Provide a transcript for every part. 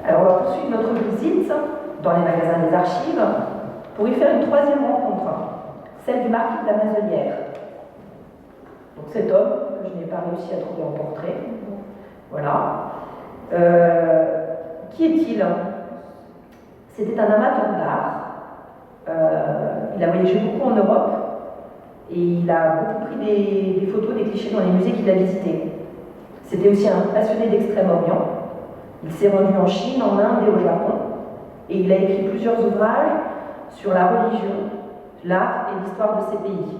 Alors on va poursuivre notre visite dans les magasins des archives pour y faire une troisième rencontre, celle du marquis de la Mazelière. Donc cet homme que je n'ai pas réussi à trouver en portrait. Voilà. Qui est-il? C'était un amateur d'art. Il a voyagé beaucoup en Europe et il a beaucoup pris des photos, des clichés dans les musées qu'il a visités. C'était aussi un passionné d'Extrême-Orient. Il s'est rendu en Chine, en Inde et au Japon, et il a écrit plusieurs ouvrages sur la religion, l'art et l'histoire de ces pays.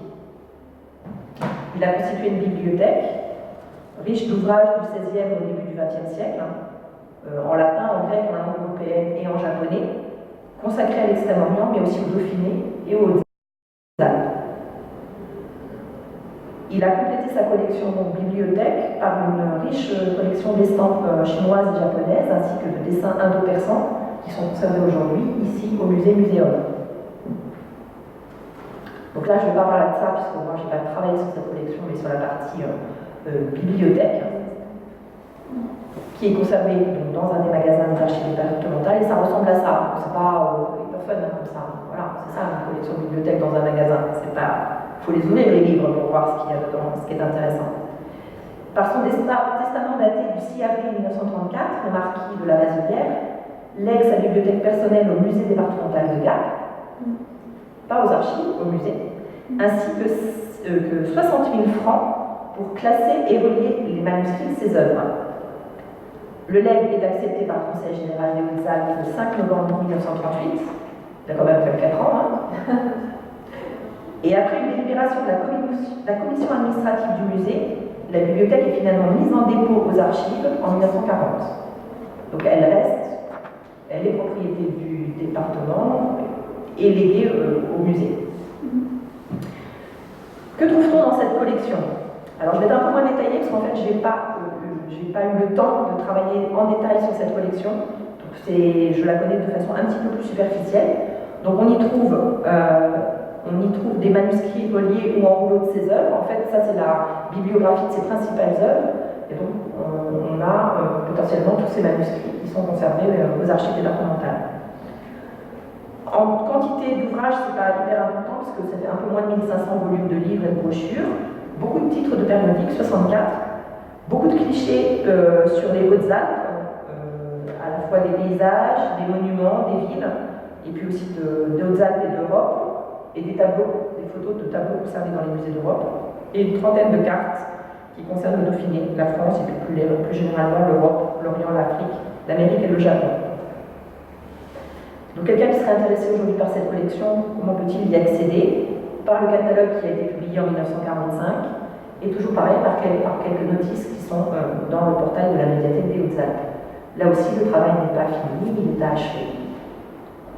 Il a constitué une bibliothèque, riche d'ouvrages du XVIe au début du XXe siècle, en latin, en grec, en langue européenne et en japonais, consacrés à l'Extrême-Orient, mais aussi au Dauphiné et aux Alpes. Il a complété sa collection bibliothèque par une riche collection d'estampes chinoises et japonaises, ainsi que de dessins indo-persans qui sont conservés aujourd'hui ici au musée Muséum. Donc là, je ne vais pas parler de ça, puisque moi, je n'ai pas travaillé sur cette collection, mais sur la partie bibliothèque, qui est conservée donc, dans un des magasins des archives départementales, et ça ressemble à ça. C'est pas hyper fun comme ça. Voilà, c'est ça une collection bibliothèque dans un magasin. C'est pas. Il faut les ouvrir les livres pour voir ce qu'il y a dedans, ce qui est intéressant. Par son testament daté du 6 avril 1934, le marquis de la Mazelière lègue sa bibliothèque personnelle au musée départemental de Gap, pas aux archives, au musée, ainsi que 60 000 francs pour classer et relier les manuscrits de ses œuvres. Le legs est accepté par le Conseil général des Hautes-Alpes le 5 novembre 1938, il a quand même fait 4 ans, hein. Et après une délibération de la commission administrative du musée, la bibliothèque est finalement mise en dépôt aux archives en 1940. Donc elle reste, elle est propriété du département et léguée au musée. Que trouve-t-on dans cette collection? Alors je vais être un peu moins détaillée parce qu'en fait je n'ai pas eu le temps de travailler en détail sur cette collection. Donc je la connais de façon un petit peu plus superficielle. Donc on y trouve des manuscrits reliés ou en rouleau de ses œuvres. En fait, ça c'est la bibliographie de ses principales œuvres. Et donc, on a potentiellement tous ces manuscrits qui sont conservés aux archives départementales. En quantité d'ouvrages, c'est pas hyper important parce que ça fait un peu moins de 1500 volumes de livres et de brochures. Beaucoup de titres de périodiques, 64. Beaucoup de clichés sur les Hautes-Alpes, à la fois des paysages, des monuments, des villes, et puis aussi des Hautes-Alpes et d'Europe. Et des tableaux, des photos de tableaux conservés dans les musées d'Europe, et une trentaine de cartes qui concernent le Dauphiné, la France et puis plus généralement l'Europe, l'Orient, l'Afrique, l'Amérique et le Japon. Donc quelqu'un qui serait intéressé aujourd'hui par cette collection, comment peut-il y accéder? Par le catalogue qui a été publié en 1945, et toujours pareil, par quelques notices qui sont dans le portail de la médiathèque des Hautes-Alpes. Là aussi, le travail n'est pas fini, il est à achever.